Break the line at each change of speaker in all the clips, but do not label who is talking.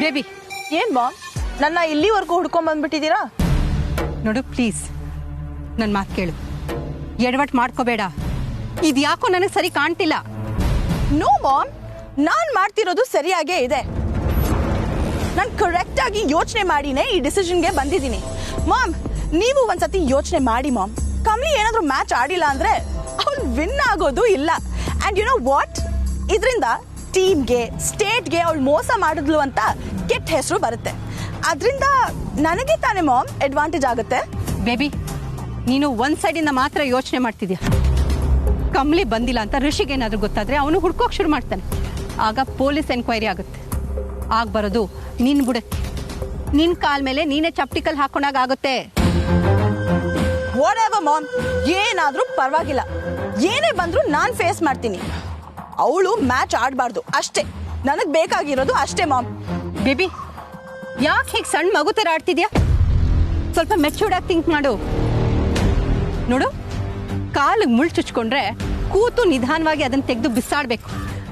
Baby
ಏನ್ ma'am, ನನ್ನ ಇಲ್ಲಿವರೆಗೂ ಹುಡ್ಕೊಂಡ್ ಬಂದ್ಬಿಟ್ಟಿದ್ದೀರಾ?
ನೋಡು ಪ್ಲೀಸ್, ನನ್ನ ಮಾತು ಕೇಳು. ಎಡವಟ್ ಮಾಡ್ಕೋಬೇಡ. ಇದ್ಯಾಕೋ ನನಗೆ ಸರಿ ಕಾಣ್ತಿಲ್ಲ.
ನೋ ಮಾಮ್, ನಾನ್ ಮಾಡ್ತಿರೋದು ಸರಿಯಾಗೇ ಇದೆ. ನಾನು ಕರೆಕ್ಟ್ ಆಗಿ ಯೋಚನೆ ಮಾಡಿನೇ ಈ ಡಿಸಿಷನ್ಗೆ ಬಂದಿದ್ದೀನಿ. ಮಾಮ್, ನೀವು ಒಂದ್ಸತಿ ಯೋಚನೆ ಮಾಡಿ ಮಾಮ್. ಕಮ್ಲಿ ಏನಾದ್ರೂ ಮ್ಯಾಚ್ ಆಡಿಲ್ಲ ಅಂದ್ರೆ ಅವ್ಳು ವಿನ್ ಆಗೋದು ಇಲ್ಲ. ಅಂಡ್ ಯು ನೋ ವಾಟ್, ಇದರಿಂದ ಟೀಮ್ಗೆ ಸ್ಟೇಟ್ಗೆ ಅವಳು ಮೋಸ ಮಾಡಿದ್ಲು ಅಂತ ಕೆಟ್ಟ ಹೆಸರು ಬರುತ್ತೆ. ಅದರಿಂದ ನನಗೆ ತಾನೇ ಮಾಮ್ ಅಡ್ವಾಂಟೇಜ್ ಆಗುತ್ತೆ.
ಬೇಬಿ, ನೀನು ಒಂದ್ ಸೈಡಿಂದ ಮಾತ್ರ ಯೋಚನೆ ಮಾಡ್ತಿದ್ಯಾ. ಕಮ್ಲಿ ಬಂದಿಲ್ಲ ಅಂತ ಋಷಿಗೆ ಏನಾದ್ರೂ ಗೊತ್ತಾದ್ರೆ ಅವನು ಹುಡ್ಕೋಕ್ ಶುರು ಮಾಡ್ತಾನೆ. ಆಗ ಪೊಲೀಸ್ ಎನ್ಕ್ವೈರಿ ಆಗುತ್ತೆ. ಆಗ ಬರೋದು ನಿನ್ ಬುಡಕ್ಕೆ. ನಿನ್ ಕಾಲ್ ಮೇಲೆ ನೀನೇ ಚಪ್ಟಿಕಲ್ ಹಾಕೊಂಡಾಗ ಆಗುತ್ತೆ.
ವಾಟ್ ಎವರ್ ಮಾಮ್, ಏನಾದ್ರೂ ಪರವಾಗಿಲ್ಲ. ಏನೇ ಬಂದ್ರು ನಾನ್ ಫೇಸ್ ಮಾಡ್ತೀನಿ. ಅವಳು ಮ್ಯಾಚ್ ಆಡಬಾರ್ದು ಅಷ್ಟೇ. ನನಗ್ ಬೇಕಾಗಿರೋದು ಅಷ್ಟೇ ಮಾಮ್.
ಬೇಬಿ, ಯಾಕೆ ಹೀಗೆ ಸಣ್ಣ ಮಗು ತರ ಆಡ್ತಿದ್ಯಾ? ಸ್ವಲ್ಪ ಮೆಚೂರ್ಡ್ ಆಗಿ ಥಿಂಕ್ ಮಾಡು. ನೋಡು, ಕಾಲಿಗೆ ಮುಳ್ಳು ಚುಚ್ಕೊಂಡ್ರೆ ಕೂತು ನಿಧಾನವಾಗಿ ಅದನ್ನ ತೆಗೆದು ಬಿಸಾಡ್ಬೇಕು.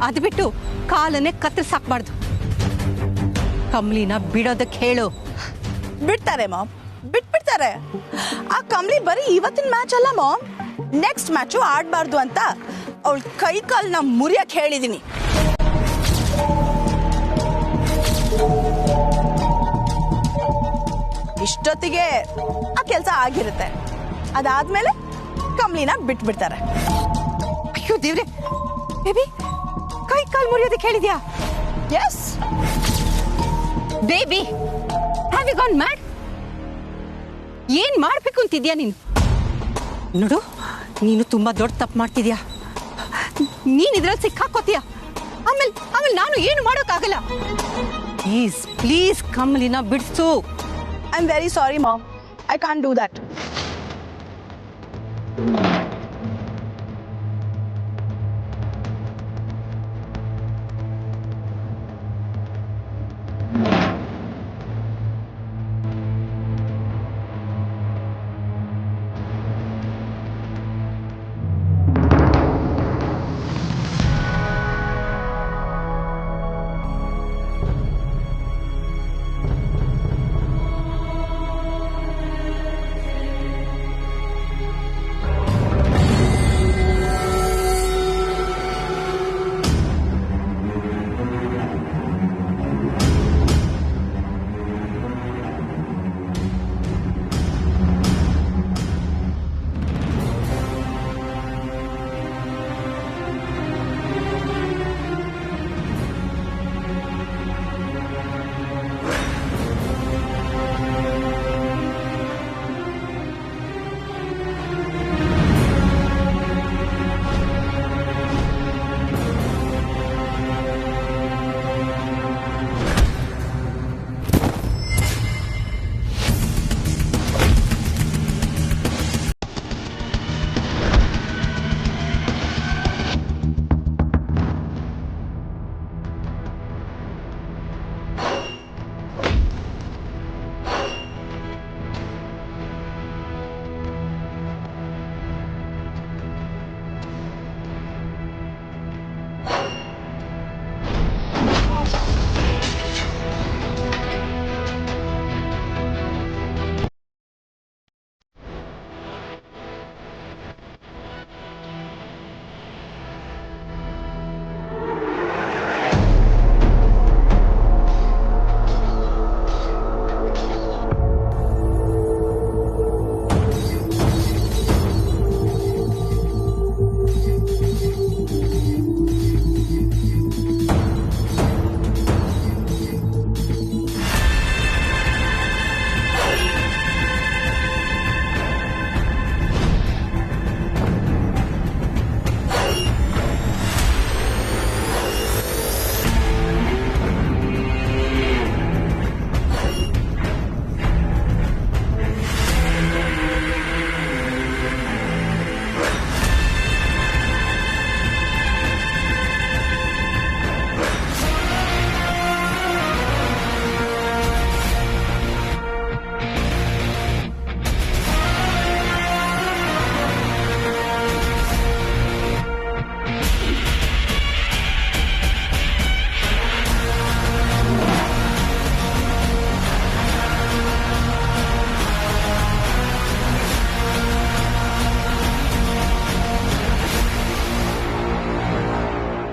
ಅದು ಬಿಟ್ಟು ಕಾಲನ್ನೇ ಕತ್ತರಿಸಾಕ್ಬಾರ್ದು. ಕಮ್ಲಿನ ಬಿಡೋದಕ್ಕೆ ಹೇಳು.
ಬಿಡ್ತಾರೆ ಮಾಮ್, ಬಿಟ್ಬಿಡ್ತಾರೆ. ಆ ಕಮ್ಲಿ ಬರೀ ಇವತ್ತಿನ ಮ್ಯಾಚ್ ಅಲ್ಲ ಮಾಮ್, ನೆಕ್ಸ್ಟ್ ಮ್ಯಾಚು ಆಡಬಾರ್ದು ಅಂತ ಅವಳ ಕೈ ಕಾಲ್ನ ಮುರಿಯಕ್ಕೆ ಹೇಳಿದೀನಿ. ಇಷ್ಟೊತ್ತಿಗೆ ಆ ಕೆಲಸ ಆಗಿರುತ್ತೆ. ಅದಾದ್ಮೇಲೆ ಕಮ್ಲಿನ ಬಿಟ್ಬಿಡ್ತಾರೆ.
ಅಯ್ಯೋ ದೇವ್ರೆ, ಬೇಬಿ ಕೈ ಕಾಲು ಮುರಿಯೋದಕ್ಕೆ ಹೇಳಿದ್ಯಾ?
Yes
baby, have you gone mad? ಏನ್ ಮಾಡ್ಬೇಕು ಅಂತಿದ್ಯಾ ನೀನು? ನೋಡು, ನೀನು ತುಂಬಾ ದೊಡ್ಡ ತಪ್ಪು ಮಾಡ್ತಿದ್ಯಾ. ನೀನ್ ಇದ್ರಲ್ಲಿ ಸಿಕ್ಕಾಕೋತೀಯ. ಆಮೇಲೆ ನಾನು ಏನು ಮಾಡೋಕ್ಕಾಗಲ್ಲ. ಪ್ಲೀಸ್ ಪ್ಲೀಸ್ ಕಮ್ಲಿನ ಬಿಡ್ಸು.
I am very sorry mom, I can't do that.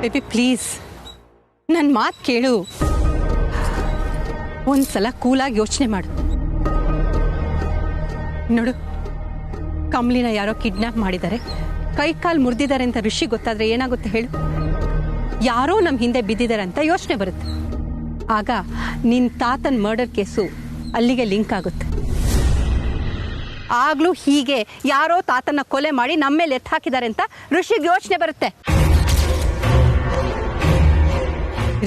Baby please ನನ್ನ ಮಾತು ಕೇಳು. ಒಂದ್ಸಲ ಕೂಲಾಗಿ ಯೋಚನೆ ಮಾಡು. ನೋಡು, ಕಮಲಿನ ಯಾರೋ ಕಿಡ್ನಾಪ್ ಮಾಡಿದ್ದಾರೆ, ಕೈ ಕಾಲು ಮುರಿದಿದ್ದಾರೆ ಅಂತ ಋಷಿ ಗೊತ್ತಾದ್ರೆ ಏನಾಗುತ್ತೆ ಹೇಳು? ಯಾರೋ ನಮ್ಮ ಹಿಂದೆ ಬಿದ್ದಿದ್ದಾರೆ ಅಂತ ಯೋಚನೆ ಬರುತ್ತೆ. ಆಗ ನಿನ್ನ ತಾತನ ಮರ್ಡರ್ ಕೇಸು ಅಲ್ಲಿಗೆ ಲಿಂಕ್ ಆಗುತ್ತೆ. ಆಗ್ಲೂ ಹೀಗೆ ಯಾರೋ ತಾತನ ಕೊಲೆ ಮಾಡಿ ನಮ್ಮ ಮೇಲೆ ಎತ್ತು ಹಾಕಿದ್ದಾರೆ ಅಂತ ಋಷಿಗೆ ಯೋಚನೆ ಬರುತ್ತೆ.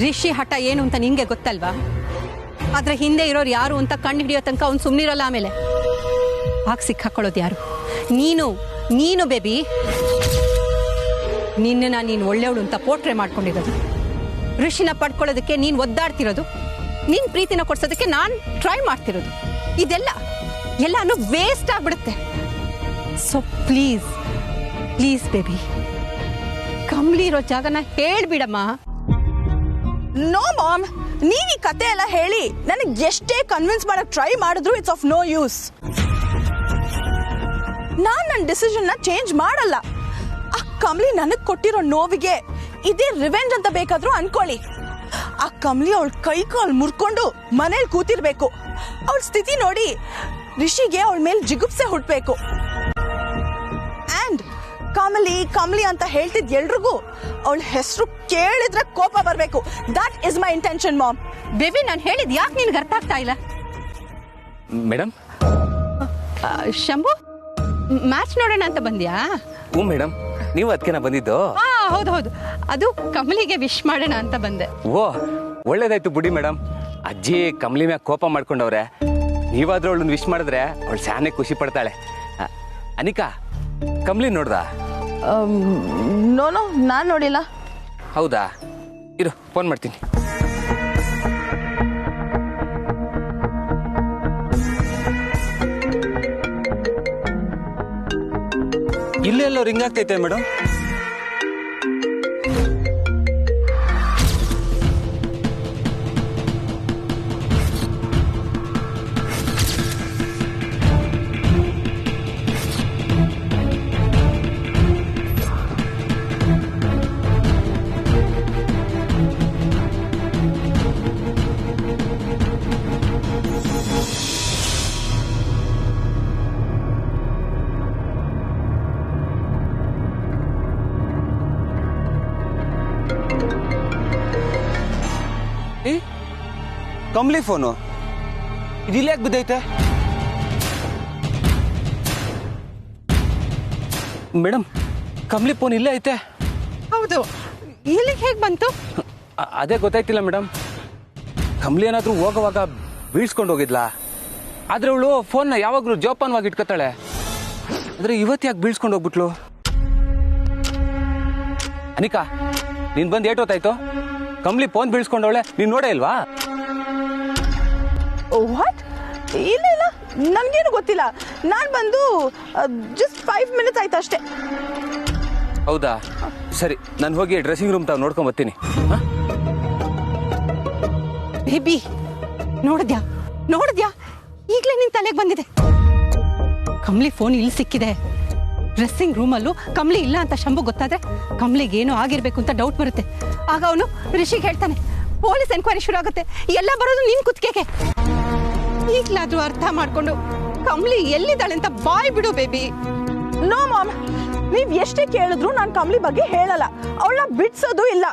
ಋಷಿ ಹಠ ಏನು ಅಂತ ನಿಂಗೆ ಗೊತ್ತಲ್ವಾ? ಆದ್ರೆ ಹಿಂದೆ ಇರೋರು ಯಾರು ಅಂತ ಕಂಡು ಹಿಡಿಯೋ ತನಕ ಅವ್ನು ಸುಮ್ಮನಿರಲ್ಲ. ಆಮೇಲೆ ಆಗ ಸಿಕ್ಕಾಕೊಳ್ಳೋದು ಯಾರು? ನೀನು ಬೇಬಿ. ನಿನ್ನ ನೀನು ಒಳ್ಳೆಯವಳು ಅಂತ ಪೋಟ್ರೆ ಮಾಡ್ಕೊಂಡಿರೋದು, ಋಷಿನ ಪಡ್ಕೊಳ್ಳೋದಕ್ಕೆ ನೀನು ಒದ್ದಾಡ್ತಿರೋದು, ನಿನ್ನ ಪ್ರೀತಿನ ಕೊಡ್ಸೋದಕ್ಕೆ ನಾನು ಟ್ರೈ ಮಾಡ್ತಿರೋದು, ಎಲ್ಲಾನು ವೇಸ್ಟ್ ಆಗ್ಬಿಡುತ್ತೆ. So please please baby, Kamali ಇರೋ ಜಾಗನ ಹೇಳ್ಬಿಡಮ್ಮ.
ನೋ ಮಾಮ್, ನೀವ್ ಈ ಕತೆ ಎಲ್ಲ ಹೇಳಿ ನನಗೆ ಎಷ್ಟೇ ಕನ್ವಿನ್ಸ್ ಮಾಡಕ್ ಟ್ರೈ ಮಾಡಿದ್ರು ಇಟ್ಸ್ ಆಫ್ ನೋ ಯೂಸ್. ನಾನ್ ನನ್ನ ಡಿಸಿಷನ್ ನ ಚೇಂಜ್ ಮಾಡಲ್ಲ. ಆ ಕಮ್ಲಿ ನನಗ್ ಕೊಟ್ಟಿರೋ ನೋವಿಗೆ ಇದೇ ರಿವೆಂಜ್ ಅಂತ ಬೇಕಾದ್ರೂ ಅನ್ಕೊಳ್ಳಿ. ಆ ಕಮ್ಲಿ ಅವಳ ಕೈ ಕಾಲ್ ಮುರ್ಕೊಂಡು ಮನೇಲಿ ಕೂತಿರ್ಬೇಕು. ಅವಳ ಸ್ಥಿತಿ ನೋಡಿ ರಿಷಿಗೆ ಅವಳ ಮೇಲೆ ಜಿಗುಪ್ಸೆ ಹುಟ್ಬೇಕು. ಅಂಡ್ ಕಮಲಿ ಅಂತ ಹೇಳ್ತಿದ್ ಎಲ್ರಿಗೂ ಅವಳ ಹೆಸರು ಕೇಳಿದ್ರೆ ಕೋಪ ಬರ್ಬೇಕು. That is my intention mom.
Baby, ನಾನು ಹೇಳಿದ್ ಯಾಕೆ ನಿನ್ಗೆ ಅರ್ಥ ಆಗ್ತಾ ಇಲ್ಲ?
ಮೇಡಮ್,
ಶಂಭು, ಮ್ಯಾಚ್ ನೋಡೋಣ ಅಂತ ಬಂದ್ಯಾ?
ಹ್ಞೂ ಮೇಡಮ್, ನೀವು ಅದಕ್ಕೆ ಬಂದಿದ್ದು?
ಹೌದು, ಅದು ಕಮಲಿಗೆ ವಿಶ್ ಮಾಡೋಣ ಅಂತ ಬಂದೆ.
ಓ, ಒಳ್ಳೇದಾಯ್ತು ಬಿಡಿ ಮೇಡಮ್. ಅಜ್ಜಿ ಕಮಲಿ ಮ್ಯಾಗ ಕೋಪ ಮಾಡ್ಕೊಂಡವ್ರೆ. ನೀವಾದ್ರೂ ಅವಳನ್ನ ವಿಶ್ ಮಾಡಿದ್ರೆ ಅವಳು ಶಾನೆ ಖುಷಿ ಪಡ್ತಾಳೆ. ಅನಿಕಾ, ಕಮಲಿ ನೋಡ್ದ?
ನೋ ನಾನ್ ನೋಡಿಲ್ಲ.
ಹೌದಾ? ಇರು, ಫೋನ್ ಮಾಡ್ತೀನಿ. ಇಲ್ಲೆಲ್ಲೋ ರಿಂಗ್ ಆಗ್ತೈತೆ ಮೇಡಮ್. ಕಮ್ಲಿ ಫೋನು ಇದಿಲ್ಲ ಯಾಕೆ ಬಿದ್ದೈತೆ ಮೇಡಮ್? ಕಮ್ಲಿ ಫೋನ್ ಇಲ್ಲೇ ಐತೆ.
ಹೌದು, ಇಲ್ಲಿಗೆ ಹೇಗೆ ಬಂತು?
ಅದೇ ಗೊತ್ತಾಯ್ತಿಲ್ಲ ಮೇಡಮ್. ಕಮ್ಲಿ ಏನಾದ್ರೂ ಹೋಗುವಾಗ ಬೀಳ್ಸ್ಕೊಂಡು ಹೋಗಿದ್ಲಾ? ಆದ್ರೆ ಅವಳು ಫೋನ್ನ ಯಾವಾಗ್ಲೂ ಜೋಪಾನವಾಗಿ ಇಟ್ಕೊತಾಳೆ. ಆದ್ರೆ ಇವತ್ತು ಯಾಕೆ ಬೀಳ್ಸ್ಕೊಂಡು ಹೋಗ್ಬಿಟ್ಲು? ಅನಿಕಾ, ನೀನ್ ಬಂದು ಏಟೋತಾಯ್ತು? ಕಮ್ಲಿ ಫೋನ್ ಬೀಳ್ಸ್ಕೊಂಡವಳೆ, ನೀನ್ ನೋಡೇ ಇಲ್ವಾ?
ವಾಟ್? ಇಲ್ಲ, ನನ್ಗೇನು ಗೊತ್ತಿಲ್ಲ. ನಾನ್ ಬಂದು ಜಸ್ಟ್ 5 minutes ಆಯ್ತು ಅಷ್ಟೇ.
ಹೌದಾ? ಸರಿ, ನಾನು ಹೋಗಿ ಡ್ರೆಸ್ಸಿಂಗ್ ರೂಮ್ ತಾವ್ ನೋಡ್ಕೊಂಡ್ ಬರ್ತೀನಿ.
ಬೇಬಿ, ನೋಡಿದ್ಯಾ? ಈಗಲೇ ನಿನ್ ತಲೆಗೆ ಬಂದಿದೆ. ಕಮ್ಲಿ ಫೋನ್ ಇಲ್ಲಿ ಸಿಕ್ಕಿದೆ. ಡ್ರೆಸ್ಸಿಂಗ್ ರೂಮಲ್ಲೂ ಕಮ್ಲಿ ಇಲ್ಲ ಅಂತ ಶಂಭು ಗೊತ್ತಾದ್ರೆ ಕಮ್ಲಿಗೆ ಏನೋ ಆಗಿರ್ಬೇಕು ಅಂತ ಡೌಟ್ ಬರುತ್ತೆ. ಆಗ ಅವನು ರಿಷಿಗೆ ಹೇಳ್ತಾನೆ, ಪೊಲೀಸ್ ಎನ್ಕ್ವೈರಿ ಶುರು ಆಗುತ್ತೆ. ಎಲ್ಲ ಬರೋದು ನಿನ್ ಕುತ್ತಿಗೆಗೆ. ಈಗ್ಲಾದ್ರೂ ಅರ್ಥ ಮಾಡ್ಕೊಂಡು ಕಮ್ಲಿ ಎಲ್ಲಿದ್ದಾಳೆ ಅಂತ ಬಾಯ್ ಬಿಡು ಬೇಬಿ.
ನೋ ಮಾಮ್, ನೀವ್ ಎಷ್ಟೇ ಕೇಳಿದ್ರು ನಾನ್ ಕಮ್ಲಿ ಬಗ್ಗೆ ಹೇಳಲ್ಲ. ಅವಳನ್ನ ಬಿಡ್ಸೋದು ಇಲ್ಲ.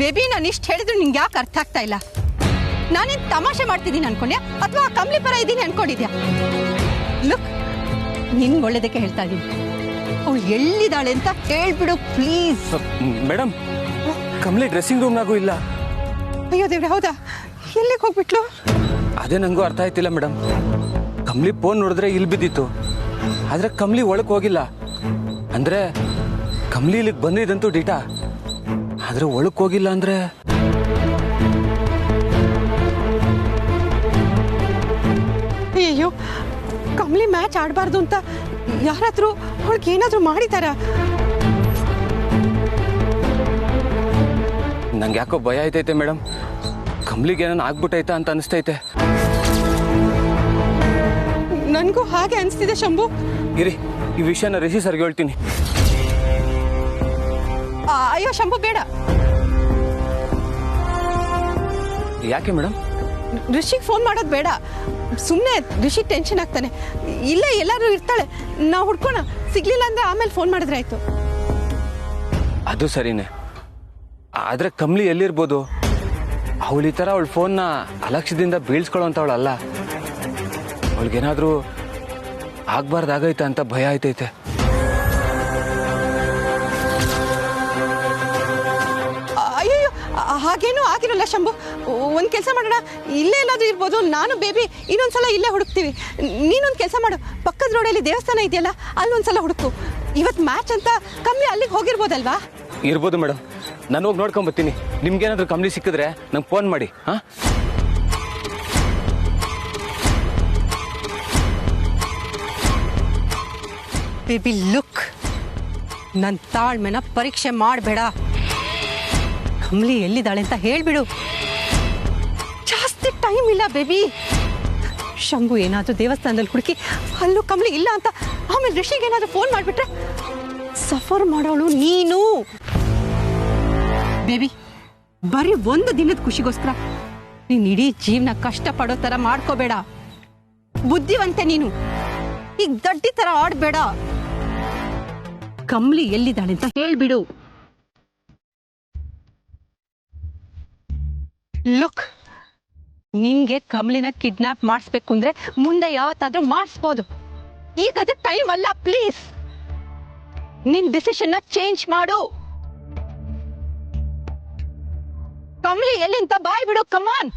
ಬೇಬಿ ನಾನು ಇಷ್ಟು ಹೇಳಿದ್ರು ನಿಂಗೆ ಯಾಕೆ ಅರ್ಥ ಆಗ್ತಾ ಇಲ್ಲ? ನಾನೇನು ತಮಾಷೆ ಮಾಡ್ತಿದ್ದೀನಿ ಅನ್ಕೊಂಡ್ಯಾ ಅಥವಾ ಕಮ್ಲಿ ಪರ ಇದ್ದೀನಿ ಅನ್ಕೊಂಡಿದ್ಯಾ? ಲುಕ್, ನಿನ್ ಒಳ್ಳೇದಕ್ಕೆ ಹೇಳ್ತಾ ಇದ್ದೀನಿ. ಅವಳು ಎಲ್ಲಿದ್ದಾಳೆ ಅಂತ ಹೇಳ್ಬಿಡು ಪ್ಲೀಸ್.
ಮೇಡಮ್, ಕಮ್ಲಿ ಡ್ರೆಸ್ಸಿಂಗ್ ರೂಮ್ನಾಗೂ ಇಲ್ಲ.
ಅಯ್ಯೋ ದೇವ್ರೆ, ಹೌದಾ? ಎಲ್ಲಿಗೆ ಹೋಗ್ಬಿಟ್ಲು?
ಅದೇ ನಂಗೂ ಅರ್ಥ ಆಯ್ತಿಲ್ಲ ಮೇಡಮ್. ಕಮ್ಲಿ ಫೋನ್ ನೋಡಿದ್ರೆ ಇಲ್ಲಿ ಬಿದ್ದಿತ್ತು, ಆದ್ರೆ ಕಮ್ಲಿ ಒಳಕ್ ಹೋಗಿಲ್ಲ. ಅಂದ್ರೆ ಕಮ್ಲಿ ಇಲ್ಲಿಗೆ ಬಂದಿದಂತೂ ಡೀಟಾ, ಆದ್ರೆ ಒಳಕ್ ಹೋಗಿಲ್ಲ. ಅಂದ್ರೆ
ಅಯ್ಯೋ, ಕಮ್ಲಿ ಮ್ಯಾಚ್ ಆಡಬಾರ್ದು ಅಂತ ಯಾರಾದ್ರೂ ಅವಳಿಗೆ ಏನಾದ್ರೂ ಮಾಡಿದಾರ?
ನಂಗೆ ಯಾಕೋ ಭಯ ಆಯ್ತೈತೆ ಮೇಡಮ್. ಕಮ್ಲಿಗೆ ಏನೋ ಆಗ್ಬಿಟ್ಟೈತಾ ಅಂತ ಅನಿಸ್ತೈತೆ.
ನನಗೂ ಹಾಗೆ ಅನಿಸ್ತಿದೆ ಶಂಭು.
ಇರಿ, ಈ ವಿಷಯನ ರಿಷಿ ಸರ್ಗೆ ಹೇಳ್ತೀನಿ.
ಅಯ್ಯೋ ಶಂಭು, ಬೇಡ.
ಯಾಕೆ ಮೇಡಮ್?
ರಿಷಿಗೆ ಫೋನ್ ಮಾಡೋದು ಬೇಡ. ಸುಮ್ಮನೆ ರಿಷಿಗೆ ಟೆನ್ಷನ್ ಆಗ್ತಾನೆ. ಇಲ್ಲೇ ಎಲ್ಲರೂ ಇರ್ತಾಳೆ, ನಾವು ಹುಡ್ಕೋಣ. ಸಿಗ್ಲಿಲ್ಲ ಅಂದ್ರೆ ಆಮೇಲೆ ಫೋನ್ ಮಾಡಿದ್ರೆ ಆಯ್ತು.
ಅದು ಸರಿನೇ, ಆದ್ರೆ ಕಮ್ಲಿ ಎಲ್ಲಿರ್ಬೋದು? ಅವಳು ಈ ಥರ ಅವಳ ಫೋನ್ನ ಅಲಕ್ಷ್ಯದಿಂದ ಬೀಳ್ಸ್ಕೊಳ್ಳೋಂಥವಳಲ್ಲ. ಅವಳಿಗೇನಾದ್ರೂ ಆಗ್ಬಾರ್ದಾಗೈತೆ ಅಂತ ಭಯ ಆಯ್ತೈತೆ.
ಅಯ್ಯೋ, ಹಾಗೇನೂ ಆಗಿರಲ್ಲ ಶಂಭು. ಒಂದು ಕೆಲಸ ಮಾಡೋಣ, ಇಲ್ಲೇ ಎಲ್ಲಾದ್ರೂ ಇರ್ಬೋದು. ನಾನು ಬೇಬಿ ಇನ್ನೊಂದ್ಸಲ ಇಲ್ಲೇ ಹುಡುಕ್ತೀವಿ. ನೀನೊಂದು ಕೆಲಸ ಮಾಡು, ಪಕ್ಕದ ರೋಡಲ್ಲಿ ದೇವಸ್ಥಾನ ಇದೆಯಲ್ಲ, ಅಲ್ಲೊಂದ್ಸಲ ಹುಡುಕು. ಇವತ್ತು ಮ್ಯಾಚ್ ಅಂತ ಕಮ್ಮಿ ಅಲ್ಲಿಗೆ ಹೋಗಿರ್ಬೋದಲ್ವಾ?
ಇರ್ಬೋದು ಮೇಡಮ್, ನಾನು ಹೋಗಿ ನೋಡ್ಕೊಂಬರ್ತೀನಿ. ನಿಮ್ಗೇನಾದ್ರೂ ಕಮ್ಲಿ ಸಿಕ್ಕಿದ್ರೆ ನಂಗೆ ಫೋನ್ ಮಾಡಿ. ಹಾಂ,
ಬೇಬಿ ಲುಕ್, ನನ್ನ ತಾಳ್ಮೆನ ಪರೀಕ್ಷೆ ಮಾಡಬೇಡ. ಕಮ್ಲಿ ಎಲ್ಲಿದ್ದಾಳೆ ಅಂತ ಹೇಳ್ಬಿಡು. ಜಾಸ್ತಿ ಟೈಮ್ ಇಲ್ಲ ಬೇಬಿ. ಶಂಭು ಏನಾದರೂ ದೇವಸ್ಥಾನದಲ್ಲಿ ಹುಡುಕಿ ಅಲ್ಲೂ ಕಮ್ಲಿ ಇಲ್ಲ ಅಂತ ಆಮೇಲೆ ರಿಷಿಗೆ ಏನಾದರೂ ಫೋನ್ ಮಾಡಿಬಿಟ್ರೆ ಸಫರ್ ಮಾಡೋಳು ನೀನು. ಬೇಬಿ, ಬರೀ ಒಂದು ದಿನದ ಖುಷಿಗೋಸ್ಕರ ನೀನು ಇಡೀ ಜೀವನ ಕಷ್ಟಪಡೋ ಥರ ಮಾಡ್ಕೋಬೇಡ. ಬುದ್ಧಿವಂತೆ ನೀನು. ಈಗ ದಡ್ಡಿ ಥರ ಆಡಬೇಡ. ಕಮ್ಲಿ ಎಲ್ಲಿದ್ದಾಳೆ ಅಂತ ಹೇಳ್ಬಿಡು. ಲುಕ್, ನಿಂಗೆ ಕಮ್ಲಿನ ಕಿಡ್ನಾಪ್ ಮಾಡಿಸ್ಬೇಕು ಅಂದ್ರೆ ಮುಂದೆ ಯಾವತ್ತಾದ್ರೂ ಮಾಡಿಸ್ಬೋದು. ಈಗ ಅದು ಟೈಮ್ ಅಲ್ಲ. ಪ್ಲೀಸ್ ನಿನ್ ಡಿಸಿಷನ್ ಚೇಂಜ್ ಮಾಡು. ಕಮ್ಲಿ ಎಲ್ಲಿ ಅಂತ ಬಾಯ್ ಬಿಡು. ಕಮಾನ್.